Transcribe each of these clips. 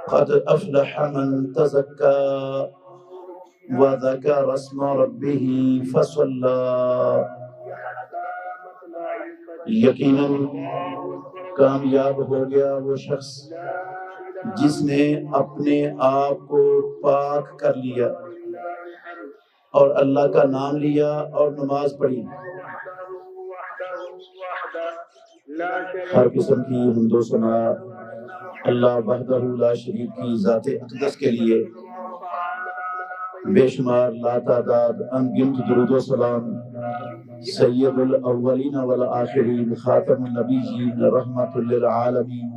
قد افلح من تزکا وذکر اسم ربہ فصلی، یقیناً کامیاب ہو گیا وہ شخص جس نے اپنے آپ کو پاک کر لیا اور اللہ کا نام لیا اور نماز پڑھی۔ ہر قسم کی حمد و ثنا اللہ وحدہ لا شریک کی ذات اقدس کے لیے، بے شمار لاتعداد انگنت درود و سلام سید الاولین والآخرین خاتم النبیین رحمت للعالمین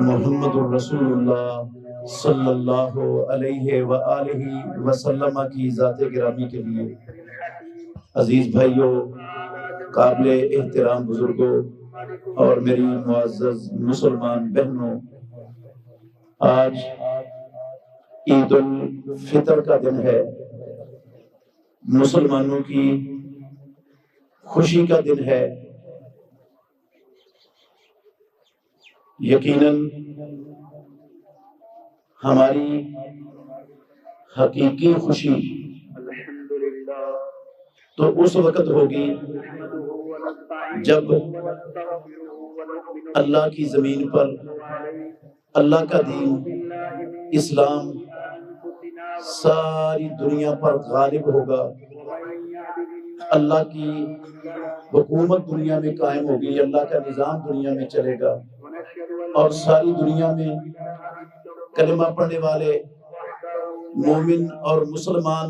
محمد الرسول اللہ صلی اللہ علیہ وآلہ وسلم کی ذات گرامی کے لیے۔ عزیز بھائیوں، قابل احترام بزرگوں اور میری معزز مسلمان بہنوں، آج عید الفطر کا دن ہے، مسلمانوں کی خوشی کا دن ہے۔ یقیناً ہماری حقیقی خوشی تو اس وقت ہوگی جب اللہ کی زمین پر اللہ کا دین اسلام ساری دنیا پر غالب ہوگا، اللہ کی حکومت دنیا میں قائم ہوگی، اللہ کا نظام دنیا میں چلے گا، اور ساری دنیا میں کلمہ پڑھنے والے مومن اور مسلمان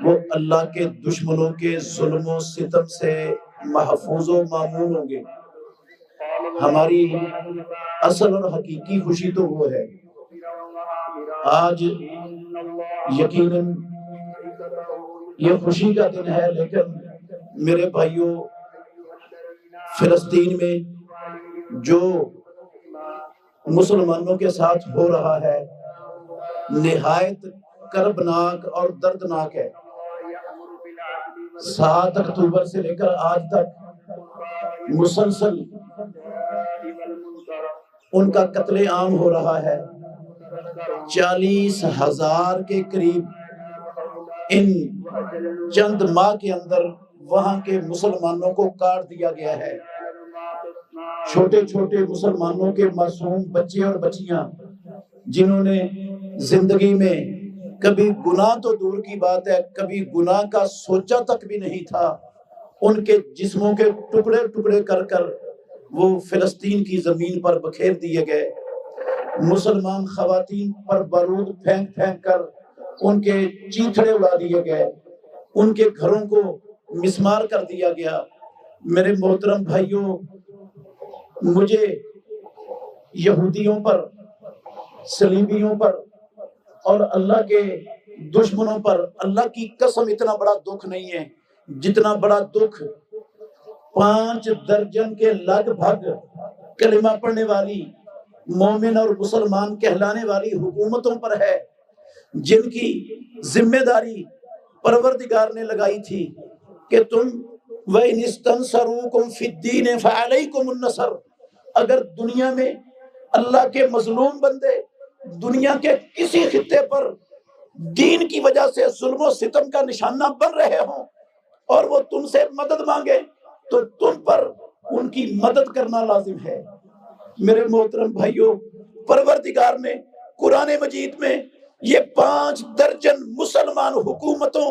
وہ اللہ کے دشمنوں کے ظلم و ستم سے محفوظ و مامون ہوں گے۔ ہماری اصل اور حقیقی خوشی تو وہ ہے۔ آج یقیناً یہ خوشی کا دن ہے، لیکن میرے بھائیوں، فلسطین میں جو مسلمانوں کے ساتھ ہو رہا ہے نہایت کربناک اور دردناک ہے۔ 7 اکتوبر سے لے کر آج تک مسلسل ان کا قتل عام ہو رہا ہے۔ 40,000 کے قریب ان چند ماہ کے اندر وہاں کے مسلمانوں کو کاٹ دیا گیا ہے۔ چھوٹے چھوٹے مسلمانوں کے معصوم بچے اور بچیاں جنہوں نے زندگی میں کبھی گناہ تو دور کی بات ہے، کبھی گناہ کا سوچا تک بھی نہیں تھا، ان کے جسموں کے ٹکڑے ٹکڑے کر کر وہ فلسطین کی زمین پر بکھیر دیے گئے۔ مسلمان خواتین پر بارود پھینک پھینک کر ان کے چیتھڑے اڑا دیے گئے، ان کے گھروں کو مسمار کر دیا گیا۔ میرے محترم بھائیوں، مجھے یہودیوں پر، صلیبیوں پر اور اللہ کے دشمنوں پر اللہ کی قسم اتنا بڑا دکھ نہیں ہے جتنا بڑا دکھ 5 درجن کے لگ بھگ کلمہ پڑھنے والی مومن اور مسلمان کہلانے والی حکومتوں پر ہے، جن کی ذمہ داری پروردگار نے لگائی تھی کہ تم وَإِنِ اسْتَنْصَرُوكُمْ فِي الدِّينِ فَعَلَيْكُمُ النَّصْرُ، اگر دنیا میں اللہ کے مظلوم بندے دنیا کے کسی خطے پر دین کی وجہ سے ظلم و ستم کا نشانہ بن رہے ہوں اور وہ تم سے مدد مانگے تو تم پر ان کی مدد کرنا لازم ہے۔ میرے محترم بھائیوں، پروردگار نے قرآن مجید میں یہ 5 درجن مسلمان حکومتوں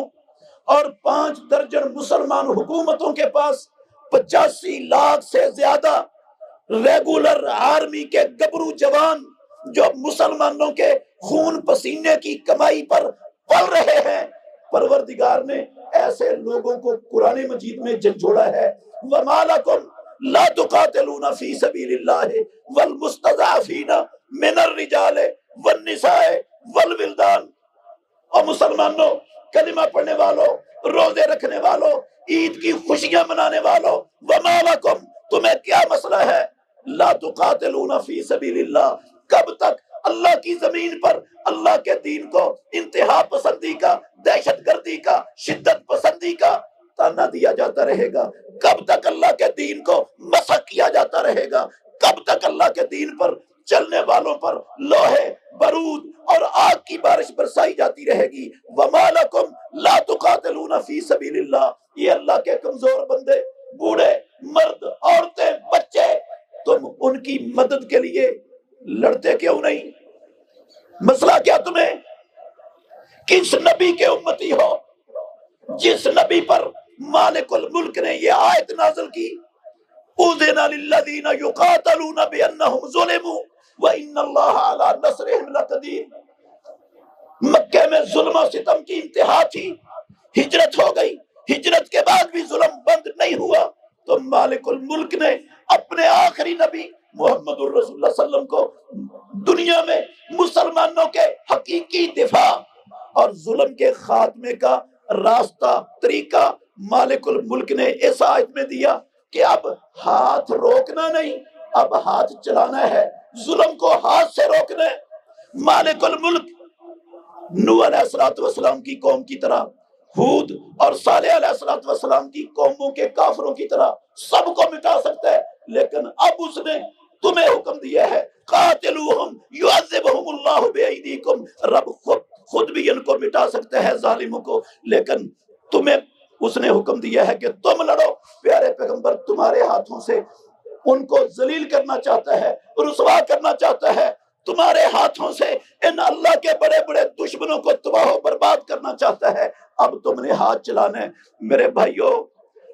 اور 5 درجن مسلمان حکومتوں کے پاس 85 لاکھ سے زیادہ ریگولر آرمی کے گبرو جوان جو مسلمانوں کے خون پسینے کی کمائی پر پل رہے ہیں، پروردگار نے ایسے لوگوں کو قرآن مجید میں جھنجھوڑا ہے۔ وَمَا لَكُمْ لَا تُقَاتِلُونَ فِي سَبِيلِ اللَّهِ وَالْمُسْتَضْعَفِينَ مِنَ الرِّجَالِ وَالنِّسَاءِ وَالْوِلْدَانِ، اور مسلمانوں، کلمہ پڑھنے والوں، روزے رکھنے والوں، عید کی خوشیاں منانے والوں، وَمَا لَكُمْ، تمہیں کیا مسئلہ ہے؟ لَا تُقَاتِلُونَ فِي سَبِيلِ اللَّهِ، کب تک اللہ کی زمین پر اللہ کے دین کو انتہا پسندی کا، دہشت گردی کا، شدت پسندی کا تانا دیا جاتا رہے گا؟ کب تک اللہ کے دین کو مسخ کیا جاتا رہے گا؟ کب تک اللہ کے دین پر چلنے والوں پر لوہے بارود اور آگ کی بارش برسائی جاتی رہے گی. وما لکم لا تقاتلون فی سبیل اللہ. یہ اللہ کے کمزور بندے، بوڑھے، مرد، عورتیں، بچے، تم ان کی مدد کے لیے لڑتے کیوں نہیں؟ مسئلہ کیا تمہیں؟ کس نبی کے امتی ہو؟ جس نبی پر مالک الملک نے یہ آیت نازل کی، اذن للذین یقاتلون بانہم ظلموا وان اللہ علی نصرہم لقدیر. مکے میں ظلم و ستم کی انتہا تھی، ہجرت ہو گئی، ہجرت کے بعد بھی ظلم بند نہیں ہوا، تو مالک الملک نے اپنے آخری نبی محمد الرسول اللہ صلی اللہ علیہ وسلم کو دنیا میں مسلمانوں کے حقیقی دفاع اور ظلم کے خاتمے کا راستہ، طریقہ مالک الملک نے اس آیت میں دیا کہ اب ہاتھ روکنا نہیں، اب ہاتھ چلانا ہے، ظلم کو ہاتھ سے روکنا ہے. مالک الملک نوح علیہ السلام کی قوم کی طرح، ہود اور صالح علیہ السلام کی قوموں کے کافروں کی طرح سب کو مٹا سکتا ہے، لیکن اب اس نے تمہیں حکم دیا ہے قاتلوہم یعذبہم اللہ بایدیکم. رب خود بھی ان کو مٹا سکتا ہے ظالموں کو، لیکن تمہیں اس نے حکم دیا ہے کہ تم لڑو. پیارے پیغمبر تمہارے ہاتھوں سے ان کو ذلیل کرنا چاہتا ہے، رسوا کرنا چاہتا ہے، تمہارے ہاتھوں سے ان اللہ کے بڑے بڑے دشمنوں کو تباہ و برباد کرنا چاہتا ہے. اب تم نے ہاتھ چلانا ہے. میرے بھائیوں،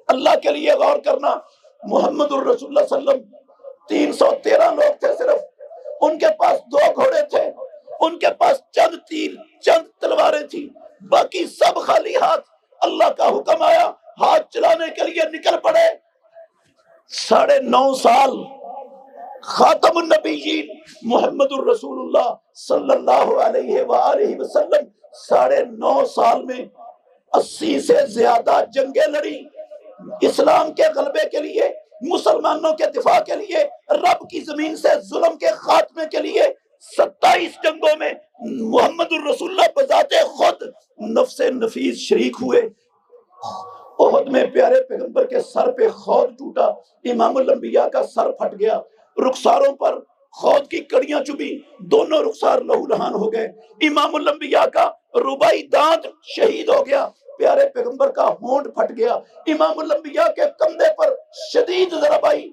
اللہ کے لیے غور کرنا. محمد الرسول اللہ صلی اللہ علیہ وسلم 313 لوگ تھے صرف، ان کے پاس 2 گھوڑے تھے، ان کے پاس چند تیر، چند تلواریں تھی، باقی سب خالی ہاتھ. اللہ کا حکم آیا، ہاتھ چلانے کے لیے نکل پڑے. 9.5 سال خاتم النبیین محمد الرسول اللہ صلی اللہ علیہ وآلہ وسلم 9.5 سال میں 80 سے زیادہ جنگیں لڑی، اسلام کے غلبے کے لیے، مسلمانوں کے دفاع کے لیے، رب کی زمین سے ظلم کے خاتمے کے لیے. 27 جنگوں میں محمد الرسول اللہ بذات خود نفس نفیس شریک ہوئے. احد میں پیارے پیغمبر کے سر پہ خود ٹوٹا، امام الانبیاء کا سر پھٹ گیا، رخساروں پر خود کی کڑیاں چبھی، دونوں رخسار لہو لہان ہو گئے. امام الانبیاء کا ربائی دانت شہید ہو گیا، پیارے پیغمبر کا ہونٹ پھٹ گیا، امام الانبیاء کے کندھے پر شدید ضرب آئی.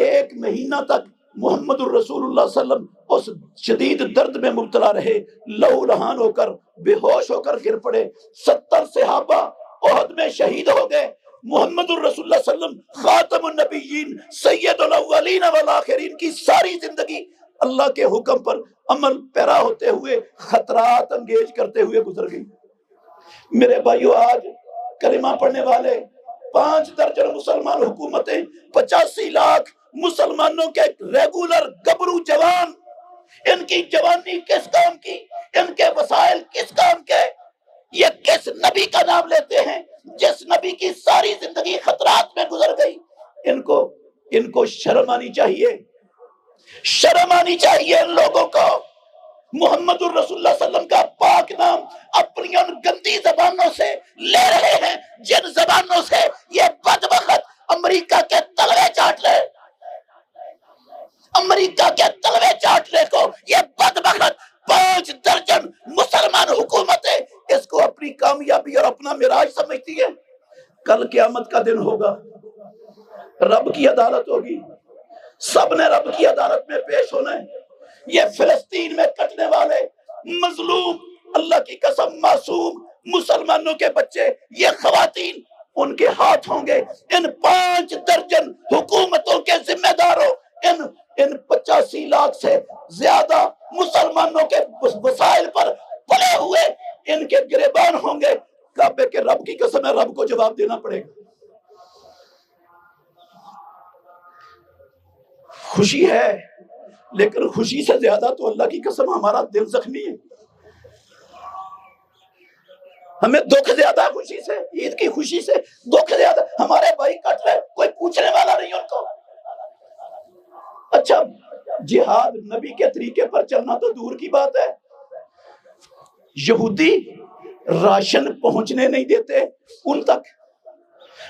1 مہینہ تک محمد الرسول اللہ صلی اللہ علیہ وسلم اس شدید درد میں مبتلا رہے، لہو لہان ہو کر بے ہوش ہو کر گر پڑے. 70 صحابہ احد میں شہید ہو گئے. محمد الرسول اللہ صلی اللہ علیہ وسلم خاتم النبیین سید الاولین والآخرین کی ساری زندگی اللہ کے حکم پر عمل پیرا ہوتے ہوئے، خطرات انگیز کرتے ہوئے گزر گئی. میرے بھائیو، آج کلمہ پڑھنے والے 5 درجن مسلمان حکومتیں، 85 لاکھ مسلمانوں کے ریگولر گبرو جوان، ان کی جوانی کس کام کی، ان کے وسائل کس کام کے؟ یہ کس نبی کا نام لیتے ہیں جس نبی کی ساری زندگی خطرات میں گزر گئی؟ ان کو شرم آنی چاہیے، شرم آنی چاہیے ان لوگوں کو. محمد الرسول اللہ صلی اللہ علیہ وسلم کا پاک نام اپنی ان گندی زبانوں سے لے رہے ہیں جن زبانوں سے یہ بدبخت امریکہ کے تلوے چاٹ لے، امریکہ کے تلوے چاٹنے کو یہ بدبخت 5 درجن مسلمان حکومتیں اس کو اپنی کامیابی اور اپنا معراج سمجھتی ہے. کل قیامت کا دن ہوگا، رب کی عدالت ہوگی، سب نے رب کی عدالت میں پیش ہونا ہے. یہ فلسطین میں کٹنے والے مظلوم، اللہ کی قسم معصوم مسلمانوں کے بچے، یہ خواتین، ان کے ہاتھ ہوں گے ان 5 درجن حکومتوں کے ذمہ داروں، ان 85 لاکھ سے زیادہ مسلمانوں کے وسائل پر پلے ہوئے ان کے گریبان ہوں گے. کعبے کے رب کی قسم ہے، رب کو جواب دینا پڑے گا. خوشی ہے، لیکن خوشی سے زیادہ تو اللہ کی قسم ہمارا دل زخمی ہے. ہمیں دکھ زیادہ ہے خوشی سے، عید کی خوشی سے دکھ زیادہ. ہمارے بھائی کٹ رہے، کوئی پوچھنے والا نہیں ان کو. اچھا، جہاد نبی کے طریقے پر چلنا تو دور کی بات ہے، یہودی راشن پہنچنے نہیں دیتے ان تک.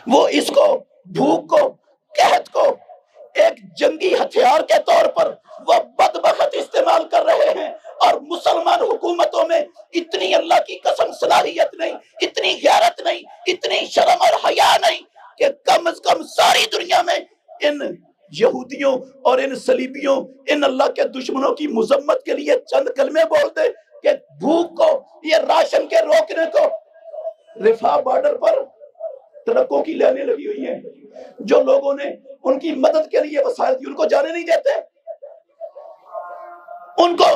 وہ اس کو، بھوک کو، قحط کو ایک جنگی ہتھیار کے طور پر وہ بدبخت استعمال کر رہے ہیں، اور مسلمان صلاحیت نہیں، اتنی غیرت نہیں، اتنی شرم اور حیا نہیں کہ کم از کم ساری دنیا میں ان یہودیوں اور ان صلیبیوں، ان اللہ کے دشمنوں کی مذمت کے لیے چند کلمے بول دے کہ بھوک کو، یہ راشن کے روکنے کو۔ رفاح بارڈر پر ٹرکوں کی لائنیں لگی ہوئی ہیں، جو لوگوں نے ان کی مدد کے لیے وسائل دی ان کو جانے نہیں دیتے، ان کو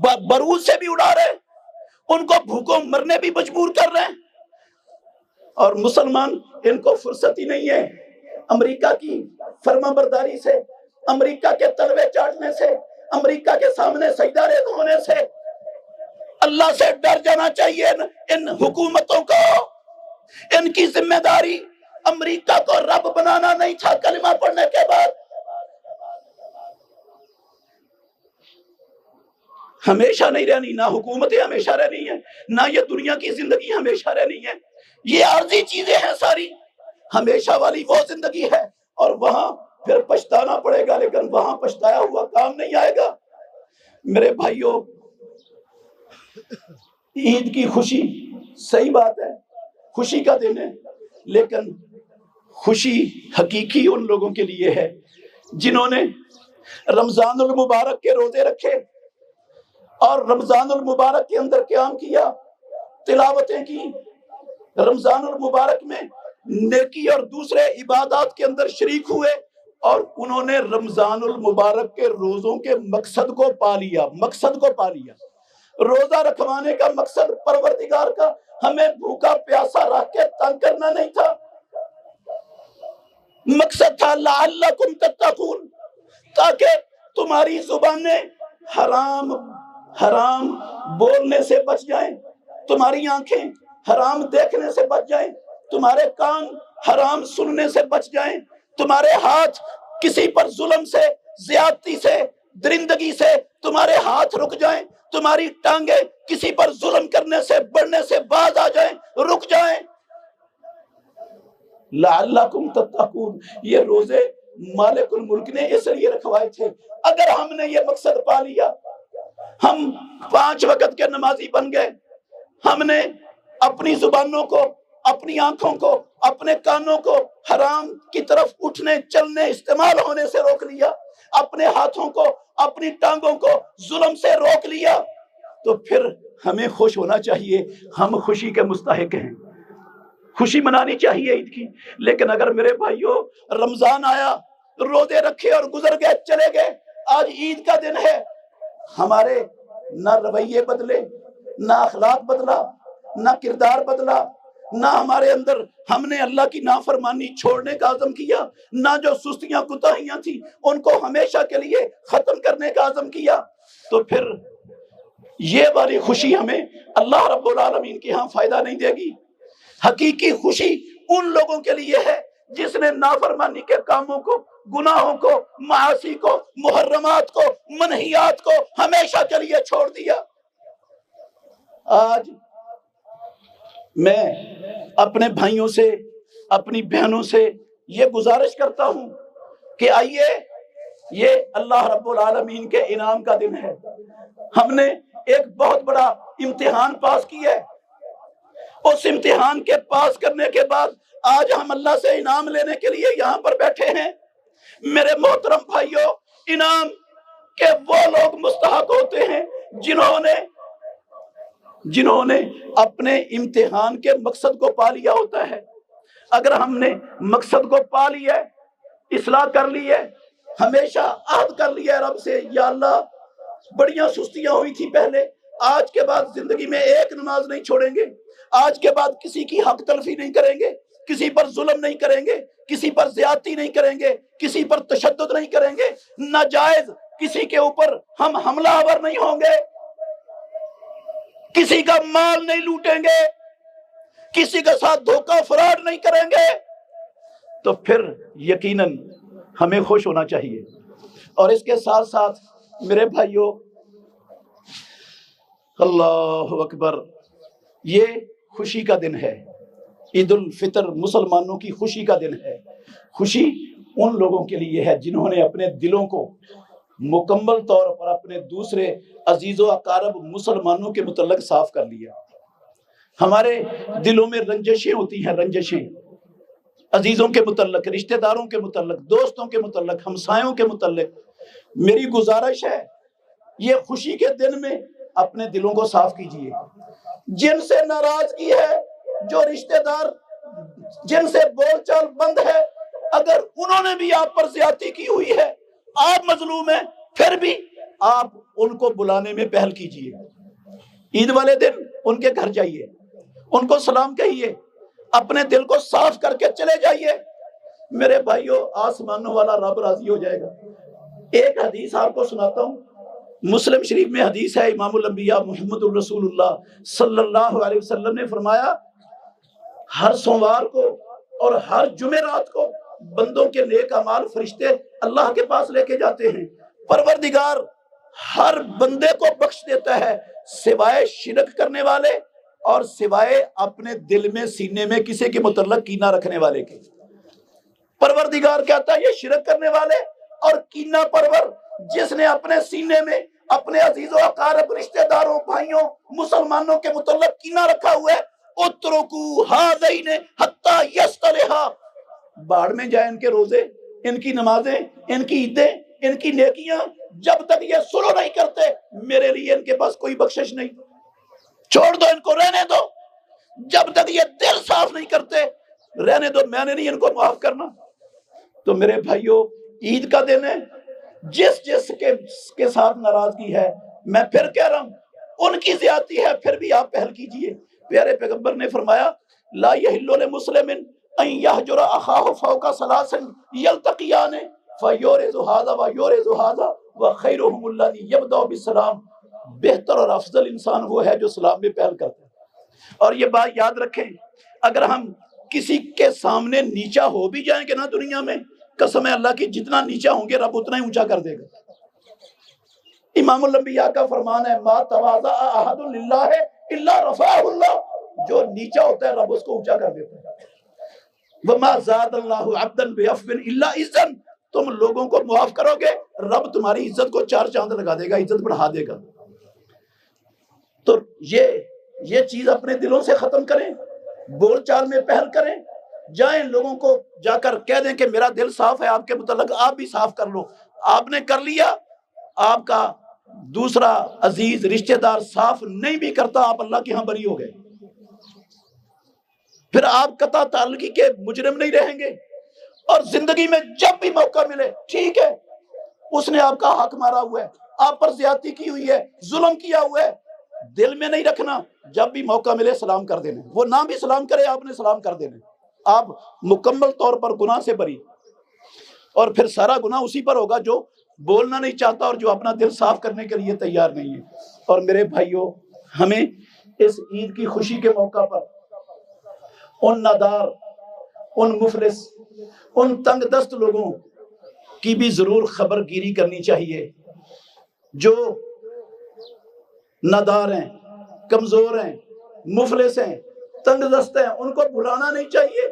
بارود سے بھی اڑا رہے، ان کو بھوکوں مرنے بھی مجبور کر رہے ہیں، اور مسلمان ان کو فرصت ہی نہیں ہے امریکہ کی فرما برداری سے، امریکہ کے تلوے چاٹنے سے، امریکہ کے سامنے سجدہ ریز ہونے سے۔ اللہ سے ڈر جانا چاہیے ان حکومتوں کو، ان کی ذمہ داری امریکہ کو رب بنانا نہیں تھا کلمہ پڑھنے کے بعد۔ ہمیشہ نہیں رہنی، نہ حکومتیں ہمیشہ رہنی ہیں، نہ یہ دنیا کی زندگی ہمیشہ رہنی ہے، یہ عارضی چیزیں ہیں ساری۔ ہمیشہ والی وہ زندگی ہے، اور وہاں پھر پچھتانا پڑے گا، لیکن وہاں پچھتایا ہوا کام نہیں آئے گا۔ میرے بھائیوں، عید کی خوشی صحیح بات ہے، خوشی کا دن ہے، لیکن خوشی حقیقی ان لوگوں کے لیے ہے جنہوں نے رمضان المبارک کے روزے رکھے اور رمضان المبارک کے اندر قیام کیا، تلاوتیں کی، رمضان المبارک میں نیکی اور دوسرے عبادات کے اندر شریک ہوئے، اور انہوں نے رمضان المبارک کے روزوں کے مقصد کو پا لیا، مقصد کو پا لیا۔ روزہ رکھوانے کا مقصد پروردگار کا ہمیں بھوکا پیاسا رکھ کے تنگ کرنا نہیں تھا، مقصد تھا لعلکم تتقون، تاکہ تمہاری زبانیں حرام بولنے سے بچ جائیں، تمہاری آنکھیں حرام دیکھنے سے بچ جائیں، تمہارے کان حرام سننے سے بچ جائیں، تمہارے ہاتھ کسی پر ظلم سے، زیادتی سے، درندگی سے تمہارے ہاتھ رک جائیں، تمہاری ٹانگیں کسی پر ظلم کرنے سے، بڑھنے سے باز آ جائیں، رک جائیں۔ لعلکم تتقون، یہ روزے مالک الملک نے اس لیے رکھوائے تھے۔ اگر ہم نے یہ مقصد پا لیا، ہم 5 وقت کے نمازی بن گئے، ہم نے اپنی زبانوں کو، اپنی آنکھوں کو، اپنے کانوں کو حرام کی طرف اٹھنے، چلنے، استعمال ہونے سے روک لیا، اپنے ہاتھوں کو، اپنی ٹانگوں کو ظلم سے روک لیا، تو پھر ہمیں خوش ہونا چاہیے، ہم خوشی کے مستحق ہیں، خوشی منانی چاہیے عید کی۔ لیکن اگر میرے بھائیوں رمضان آیا، روزے رکھے اور گزر گئے، چلے گئے، آج عید کا دن ہے، ہمارے نہ رویے بدلے، نہ اخلاق بدلا، نہ کردار بدلا، نہ ہمارے اندر ہم نے اللہ کی نافرمانی چھوڑنے کا عزم کیا، نہ جو سستیاں کوتاہیاں تھیں ان کو ہمیشہ کے لیے ختم کرنے کا عزم کیا، تو پھر یہ والی خوشی ہمیں اللہ رب العالمین کے ہاں فائدہ نہیں دے گی۔ حقیقی خوشی ان لوگوں کے لیے ہے جس نے نافرمانی کے کاموں کو، گناہوں کو، معاصی کو، محرمات کو، منہیات کو ہمیشہ کے لیے چھوڑ دیا۔ آج میں اپنے بھائیوں سے، اپنی بہنوں سے یہ گزارش کرتا ہوں کہ آئیے، یہ اللہ رب العالمین کے انعام کا دن ہے، ہم نے ایک بہت بڑا امتحان پاس کیا ہے، اس امتحان کے پاس کرنے کے بعد آج ہم اللہ سے انعام لینے کے لیے یہاں پر بیٹھے ہیں۔ میرے محترم بھائیوں، انعام کے وہ لوگ مستحق ہوتے ہیں جنہوں نے اپنے امتحان کے مقصد کو پا لیا ہوتا ہے۔ اگر ہم نے مقصد کو پا لیا، اصلاح کر لی ہے، ہمیشہ عہد کر لیا رب سے، یا اللہ بڑیاں سستیاں ہوئی تھی پہلے، آج کے بعد زندگی میں ایک نماز نہیں چھوڑیں گے، آج کے بعد کسی کی حق تلفی نہیں کریں گے، کسی پر ظلم نہیں کریں گے، کسی پر زیادتی نہیں کریں گے، کسی پر تشدد نہیں کریں گے، ناجائز کسی کے اوپر ہم حملہ آور نہیں ہوں گے، کسی کا مال نہیں لوٹیں گے، کسی کے ساتھ دھوکہ فراڈ نہیں کریں گے، تو پھر یقیناً ہمیں خوش ہونا چاہیے۔ اور اس کے ساتھ ساتھ میرے بھائیوں، اللہ اکبر، یہ خوشی کا دن ہے، عید الفطر مسلمانوں کی خوشی کا دن ہے۔ خوشی ان لوگوں کے لیے ہے جنہوں نے اپنے دلوں کو مکمل طور پر اپنے دوسرے عزیز و اقارب مسلمانوں کے متعلق صاف کر لیا۔ ہمارے دلوں میں رنجشیں ہوتی ہیں، رنجشیں عزیزوں کے متعلق، رشتہ داروں کے متعلق، دوستوں کے متعلق، ہمسایوں کے متعلق۔ میری گزارش ہے یہ خوشی کے دن میں اپنے دلوں کو صاف کیجئے۔ جن سے ناراضگی ہے، جو رشتہ دار جن سے بول چال بند ہے، اگر انہوں نے بھی آپ پر زیادتی کی ہوئی ہے، آپ مظلوم ہیں، پھر بھی آپ ان کو بلانے میں پہل کیجئے۔ عید والے دن ان کے گھر جائیے، ان کو سلام کہیے، اپنے دل کو صاف کر کے چلے جائیے۔ میرے بھائیوں، آسمانوں والا رب راضی ہو جائے گا۔ ایک حدیث آپ کو سناتا ہوں، مسلم شریف میں حدیث ہے، امام الانبیاء محمد الرسول اللہ صلی اللہ علیہ وسلم نے فرمایا، ہر سوموار کو اور ہر جمعرات کو بندوں کے نیک اعمال فرشتے اللہ کے پاس لے کے جاتے ہیں۔ پروردگار ہر بندے کو بخش دیتا ہے سوائے شرک کرنے والے اور سوائے اپنے دل میں سینے میں کسی کے متعلق کینہ رکھنے والے کے۔ پروردگار کہتا ہے یہ شرک کرنے والے اور کینہ پرور جس نے اپنے سینے میں اپنے عزیز و اقارب رشتہ داروں بھائیوں مسلمانوں کے متعلق کینہ رکھا ہوا ہے، اترکو ہذین حتی یصطلحا، باڑ میں جائیں ان کے روزے، ان کی نمازیں، ان کی عیدیں، ان کی نیکیاں، جب تک یہ سلو نہیں کرتے میرے لیے ان کے پاس کوئی بخشش نہیں۔ چھوڑ دو ان کو، رہنے دو، جب تک یہ دل صاف نہیں کرتے رہنے دو، میں نے نہیں ان کو معاف کرنا۔ تو میرے بھائیوں، عید کا دن ہے، جس کے ساتھ ناراضگی ہے، میں پھر کہہ رہا ہوں ان کی زیادتی ہے، پھر بھی آپ پہل کیجئے۔ پیارے پیغمبر نے فرمایا، لا یحل لمسلم ان یہجر اخاہ فوق ثلاث یلتقیان فیورث ھذا ویورث ھذا وخیرهم الذی یبدأ بالسلام، بہتر اور افضل انسان وہ ہے جو سلام میں پہل کرتا ہے۔ اور یہ بات یاد رکھیں، اگر ہم کسی کے سامنے نیچا ہو بھی جائیں گے نا دنیا میں، قسم اللہ کی جتنا نیچا ہوں گے رب اتنا ہی اونچا کر دے گا۔ امام الانبیاء کا فرمان ہے، ما تواضع احد للہ الا رفعہ اللہ، جو نیچا ہوتا ہے رب اس کو اونچا کر دیتا ہے۔ وما زاد اللہ عبدا بعفو الا عزا، تم لوگوں کو معاف کرو گے رب تمہاری عزت کو چار چاند لگا دے گا، عزت بڑھا دے گا۔ تو یہ چیز اپنے دلوں سے ختم کریں، بول چال میں پہل کریں، جائیں لوگوں کو جا کر کہہ دیں کہ میرا دل صاف ہے آپ کے متعلق، آپ بھی صاف کر لو۔ آپ نے کر لیا، آپ کا دوسرا عزیز رشتہ دار صاف نہیں بھی کرتا، آپ اللہ کے ہاں بری ہو گئے، پھر آپ قطع تعلقی کے مجرم نہیں رہیں گے۔ اور زندگی میں جب بھی موقع ملے، ٹھیک ہے اس نے آپ کا حق مارا ہوا ہے، آپ پر زیادتی کی ہوئی ہے، ظلم کیا ہوا ہے، دل میں نہیں رکھنا، جب بھی موقع ملے سلام کر دینا، وہ نہ بھی سلام کرے آپ نے سلام کر دینا، آپ مکمل طور پر گناہ سے بری۔ اور پھر سارا گناہ اسی پر ہوگا جو بولنا نہیں چاہتا اور جو اپنا دل صاف کرنے کے لیے تیار نہیں ہے۔ اور میرے بھائیوں، ہمیں اس عید کی خوشی کے موقع پر ان نادار، ان مفلس، ان تنگ دست لوگوں کی بھی ضرور خبر گیری کرنی چاہیے جو نادار ہیں، کمزور ہیں، مفلس ہیں، تنگ دست ہیں، ان کو بھلانا نہیں چاہیے۔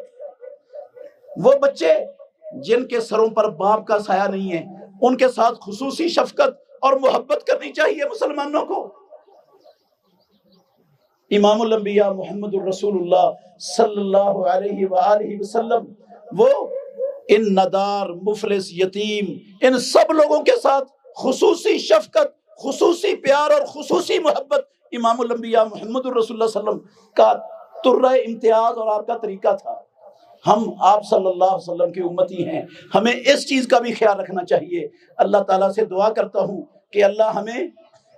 وہ بچے جن کے سروں پر باپ کا سایہ نہیں ہے، ان کے ساتھ خصوصی شفقت اور محبت کرنی چاہیے مسلمانوں کو۔ امام الانبیاء محمد الرسول اللہ صلی اللہ علیہ وآلہ وسلم وہ ان ندار، مفلس، یتیم، ان سب لوگوں کے ساتھ خصوصی شفقت، خصوصی پیار اور خصوصی محبت امام الانبیاء محمد الرسول اللہ صلی اللہ علیہ وسلم کا ترہ امتیاز اور آپ کا طریقہ تھا۔ ہم آپ صلی اللہ علیہ وسلم کے امتی ہیں، ہمیں اس چیز کا بھی خیال رکھنا چاہیے۔ اللہ تعالیٰ سے دعا کرتا ہوں کہ اللہ ہمیں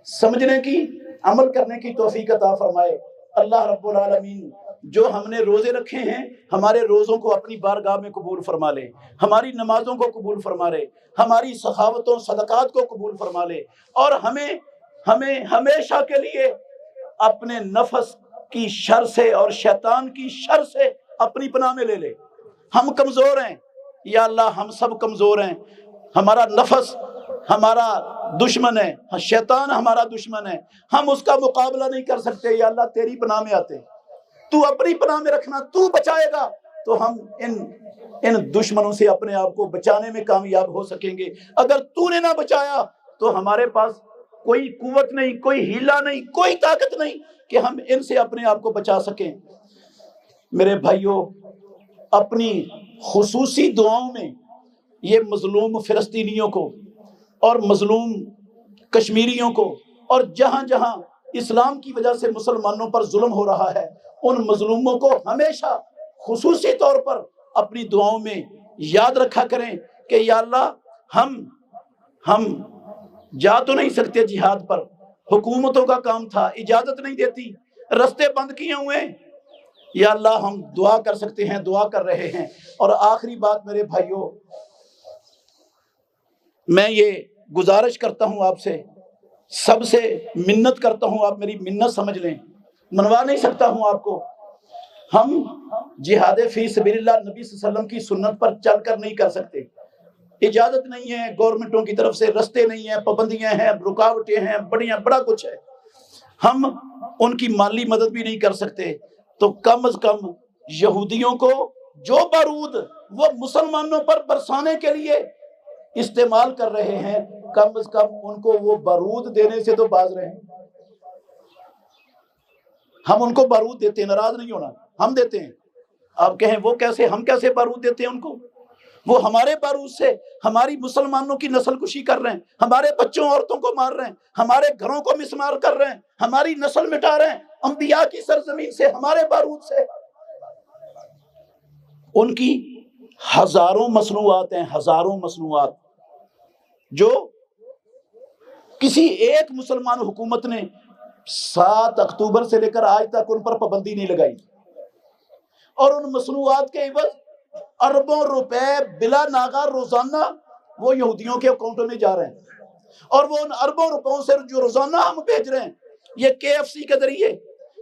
سمجھنے کی، عمل کرنے کی توفیق عطا فرمائے۔ اللہ رب العالمین جو ہم نے روزے رکھے ہیں، ہمارے روزوں کو اپنی بارگاہ میں قبول فرما لے، ہماری نمازوں کو قبول فرما لے، ہماری سخاوتوں صدقات کو قبول فرما لے، اور ہمیں ہمیشہ کے لیے اپنے نفس کی شر سے اور شیطان کی شر سے اپنی پناہ میں لے لے۔ ہم کمزور ہیں یا اللہ، ہم سب کمزور ہیں، ہمارا نفس ہمارا دشمن ہے، شیطان ہمارا دشمن ہے، ہم اس کا مقابلہ نہیں کر سکتے، یا اللہ تیری پناہ میں آتے، تو اپنی پناہ میں رکھنا، تو بچائے گا تو ہم ان دشمنوں سے اپنے آپ کو بچانے میں کامیاب ہو سکیں گے۔ اگر تو نے نہ بچایا تو ہمارے پاس کوئی قوت نہیں، کوئی ہیلا نہیں، کوئی طاقت نہیں کہ ہم ان سے اپنے آپ کو بچا سکیں۔ میرے بھائیوں، اپنی خصوصی دعاؤں میں یہ مظلوم فلسطینیوں کو اور مظلوم کشمیریوں کو اور جہاں جہاں اسلام کی وجہ سے مسلمانوں پر ظلم ہو رہا ہے، ان مظلوموں کو ہمیشہ خصوصی طور پر اپنی دعاؤں میں یاد رکھا کریں کہ یا اللہ ہم جا تو نہیں سکتے جہاد پر، حکومتوں کا کام تھا، اجازت نہیں دیتی، رستے بند کیے ہوئے، یا اللہ ہم دعا کر سکتے ہیں، دعا کر رہے ہیں۔ اور آخری بات میرے بھائیوں، میں یہ گزارش کرتا ہوں آپ سے، سب سے منت کرتا ہوں، آپ میری منت سمجھ لیں، منوا نہیں سکتا ہوں آپ کو۔ ہم جہاد فی سبیل اللہ نبی صلی اللہ علیہ وسلم کی سنت پر چل کر نہیں کر سکتے، اجازت نہیں ہے، گورنمنٹوں کی طرف سے رستے نہیں ہیں، پابندیاں ہیں، رکاوٹیں ہیں، بڑا کچھ ہے، ہم ان کی مالی مدد بھی نہیں کر سکتے۔ تو کم از کم یہودیوں کو جو بارود وہ مسلمانوں پر برسانے کے لیے استعمال کر رہے ہیں، کم از کم ان کو وہ بارود دینے سے تو باز رہیں۔ ہم ان کو بارود دیتے ہیں، ناراض نہیں ہونا، ہم دیتے ہیں۔ آپ کہیں وہ کیسے، ہم کیسے بارود دیتے ہیں ان کو؟ وہ ہمارے بارود سے ہماری مسلمانوں کی نسل کشی کر رہے ہیں، ہمارے بچوں عورتوں کو مار رہے ہیں، ہمارے گھروں کو مسمار کر رہے ہیں، ہماری نسل مٹا رہے ہیں، انبیاء کی سرزمین سے، ہمارے بارود سے۔ ان کی ہزاروں مصنوعات ہیں، ہزاروں مصنوعات، جو کسی ایک مسلمان حکومت نے 7 اکتوبر سے لے کر آج تک ان پر پابندی نہیں لگائی، اور ان مصنوعات کے عوض اربوں روپے بلا ناغہ روزانہ وہ یہودیوں کے اکاؤنٹوں میں جا رہے ہیں، اور وہ ان اربوں روپوں سے جو روزانہ ہم بھیج رہے ہیں، یہ KFC کے ذریعے،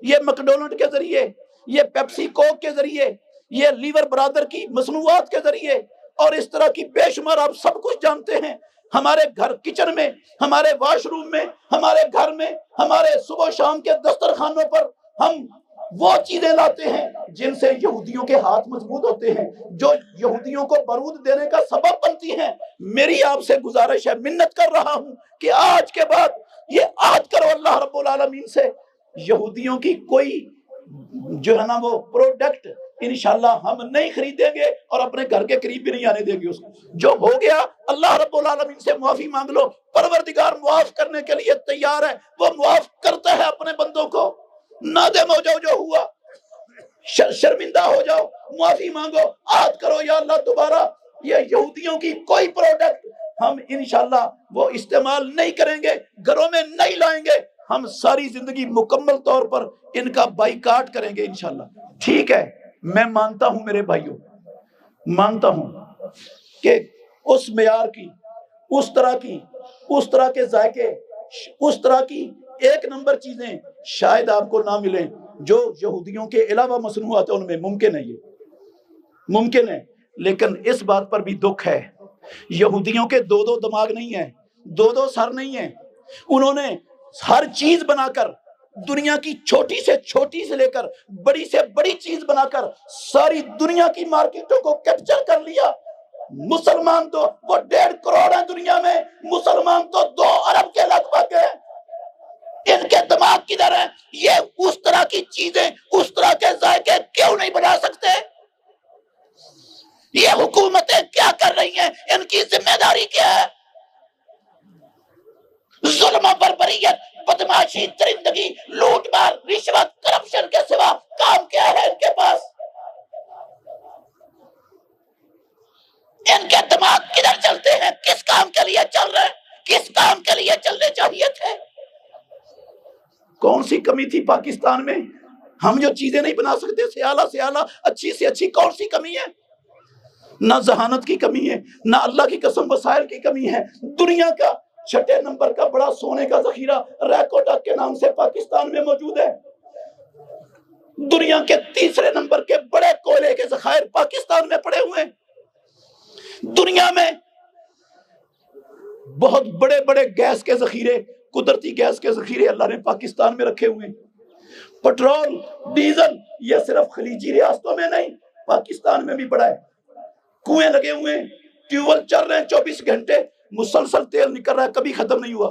یہ میکڈونلڈ کے ذریعے، یہ پیپسی کوک کے ذریعے، یہ لیور برادر کی مصنوعات کے ذریعے، اور اس طرح کی بے شمار آپ سب کچھ جانتے ہیں۔ ہمارے گھر کچن میں، ہمارے واش روم میں، ہمارے گھر میں، ہمارے صبح شام کے دسترخوانوں پر ہم وہ چیزیں لاتے ہیں جن سے یہودیوں کے ہاتھ مضبوط ہوتے ہیں، جو یہودیوں کو بارود دینے کا سبب بنتی ہیں۔ میری آپ سے گزارش ہے، منت کر رہا ہوں کہ آج کے بعد یہ عہد کرو اللہ رب العالمین سے، یہودیوں کی کوئی جو ہے نا وہ پروڈکٹ انشاءاللہ ہم نہیں خریدیں گے، اور اپنے گھر کے قریب بھی نہیں آنے دیں گے اس کو۔ جو ہو گیا اللہ رب العالمین سے معافی مانگ لو، پروردگار معاف کرنے کے لیے تیار ہے، وہ معاف کرتا ہے اپنے بندوں کو۔ نادم ہو جاؤ جو ہوا، شرمندہ ہو جاؤ، معافی مانگو، عہد کرو یا اللہ دوبارہ یہ یہودیوں کی کوئی پروڈکٹ ہم انشاءاللہ وہ استعمال نہیں کریں گے، گھروں میں نہیں لائیں گے، ہم ساری زندگی مکمل طور پر ان کا بائیکاٹ کریں گے انشاءاللہ۔ ٹھیک ہے، میں مانتا ہوں میرے بھائیوں، مانتا ہوں کہ اس معیار کی، اس طرح کے ذائقے، اس طرح کی ایک نمبر چیزیں شاید آپ کو نہ ملیں جو یہودیوں کے علاوہ مصنوعات ہیں، ان میں ممکن ہے، یہ ممکن ہے۔ لیکن اس بات پر بھی دکھ ہے، یہودیوں کے 2 دماغ نہیں ہیں، 2 سر نہیں ہیں، انہوں نے ہر چیز بنا کر، دنیا کی چھوٹی سے چھوٹی سے لے کر بڑی سے بڑی چیز بنا کر ساری دنیا کی مارکیٹوں کو کیپچر کر لیا۔ مسلمان تو وہ 1.5 کروڑ ہیں دنیا میں، مسلمان تو 2 ارب کے لگ بھگ ہیں۔ ان کے دماغ کدھر ہیں؟ یہ اس طرح کی چیزیں، اس طرح کے ذائقے کیوں نہیں بنا سکتے؟ یہ حکومتیں کیا کر رہی ہیں؟ ان کی ذمہ داری کیا ہے؟ ظلم و بربریت، بدماشی، درندگی، لوٹ مار، رشوت، کرپشن کے سوا کام کیا ہے ان کے پاس؟ ان کے دماغ کدھر چلتے ہیں؟ کس کام کے لیے چل رہے ہیں؟ کس کام کے لیے چلنے چاہیے تھے؟ کون سی کمی تھی پاکستان میں؟ ہم جو چیزیں نہیں بنا سکتے سے اعلیٰ اچھی سے اچھی کون سی کمی ہے؟ نہ ذہانت کی کمی ہے، نہ اللہ کی قسم وسائل کی کمی ہے۔ دنیا کا 6 نمبر کا بڑا سونے کا ذخیرہ ریکوٹک کے نام سے پاکستان میں موجود ہے۔ دنیا کے 3 نمبر کے بڑے کوئلے کے ذخائر پاکستان میں پڑے ہوئے ہیں۔ دنیا میں بہت بڑے بڑے گیس کے ذخیرے، قدرتی گیس کے ذخیرے اللہ نے پاکستان میں رکھے ہوئے ہیں۔ پٹرول، ڈیزل، یہ صرف خلیجی ریاستوں میں نہیں، پاکستان میں بھی بڑا ہے۔ کنویں لگے ہوئے ہیں، ٹیوبویل چل رہے ہیں 24 گھنٹے، مسلسل تیل نکل رہا ہے، کبھی ختم نہیں ہوا۔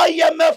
IMF,